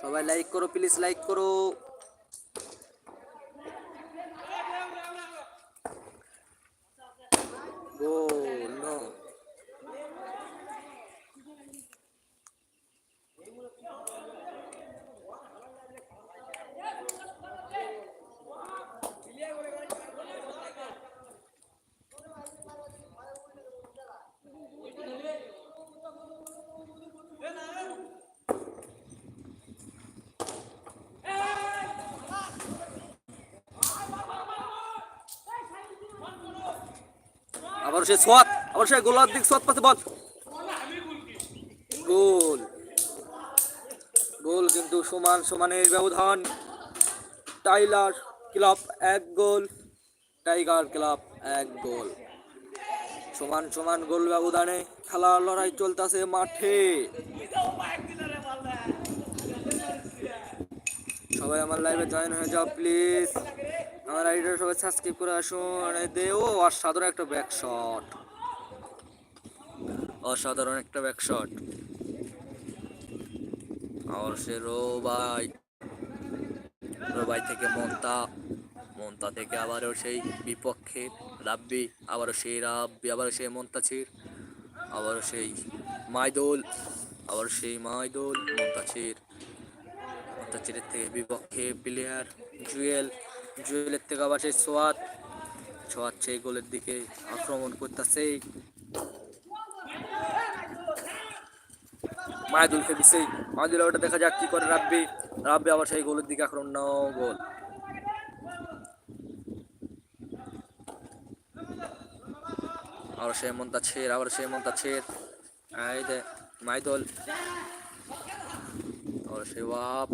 সবাই লাইক করো, please like করো। গোল নো। আবার সে সোয়াত, আবার সে গোলার দিক সোয়াত পাতে বল। গোল গোল কিন্তু সমান সমানের ব্যবধান। টাইলার ক্লাব 1 গোল, টাইগার ক্লাব 1 গোল। সমান সমান গোল ব্যবধানে খেলার লড়াই চলতেছে মাঠে। সবাই আমার লাইভে জয়েন হয়ে যাও প্লিজ। আমার আইডিটা সবাই সাবস্ক্রাইব করে আসুন। ও অসাধারণ একটা ব্যাক শট, অসাধারণ একটা ব্যাক শট। আর সে রোবাই থেকে মন্তা থেকে আবারও সেই বিপক্ষে রাব্বি, আবারও সেই মন্তাছির, আবারও সেই মাইদুল, মন্তাছিরের থেকে বিপক্ষে প্লেয়ার জুয়েলের থেকে আবার সেই সোয়াত সেই গোলের দিকে আক্রমণ করতেছে। মাইদুলকে দিছে, মাইদুল ওটা দেখা যাক কি করে। রাব্বি আবার সেই গোলের দিকে আক্রমণ, নো গোল। আবার সেই মন্তাছের, এই যে মাইদুল, আর সেই ওয়াপ,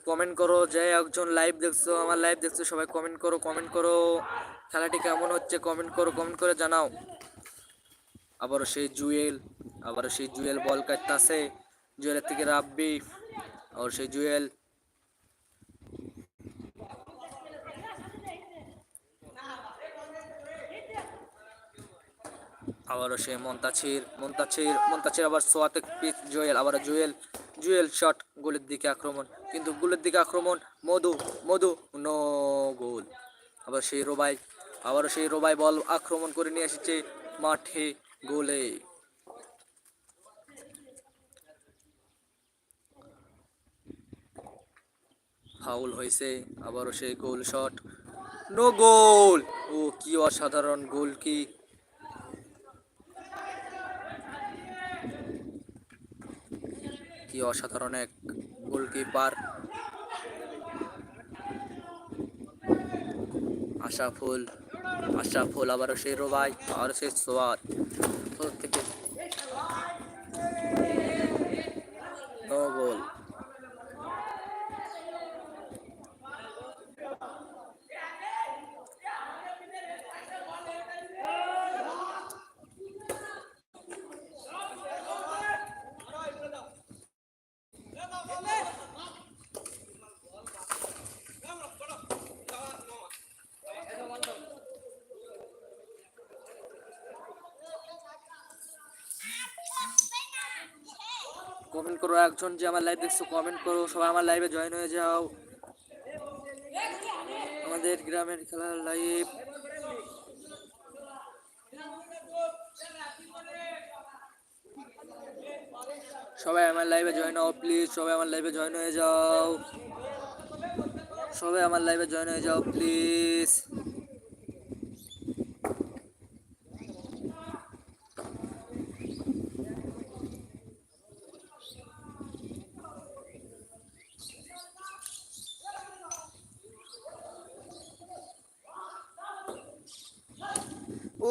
কমেন্ট করো। যে একজন লাইভ দেখছো, আমার লাইভ দেখছো, সবাই কমেন্ট করো। খেলাটি কেমন হচ্ছে কমেন্ট করে জানাও। আবারও সেই জুয়েল বল কাটতেছে, জুয়েলের থেকে রাব্বি, আর সেই জুয়েল, আবারও সেই মন্তাছির আবার সোয়াতে জুয়েল, আবার জুয়েল শট, গোলের দিকে আক্রমণ, কিন্তু গোলের দিকে আক্রমণ মধু নো গোল। আবারও সেই রোবাই বল আক্রমণ করে নিয়ে এসেছে মাঠে, গোলে। ফাউল হয়েছে, আবারও সেই গোল শট, নো গোল। ও কি অসাধারণ গোল, কি অসাধারণ এক গোলকিপার আশাফুল, আবারও সেই রোবাই, আবারও সেই সোয়াত থেকে নো গোল। কমেন্ট করো, একজন যে আমার লাইভ দেখছো কমেন্ট করো, সবাই আমার লাইভে জয়েন হয়ে যাও। আমাদের গ্রামের খেলার লাইভ, সবাই আমার লাইভে জয়েন হও প্লিজ। সবাই আমার লাইভে জয়েন হয়ে যাও প্লিজ।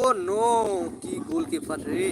ও নো, কি গোলকিপার রে।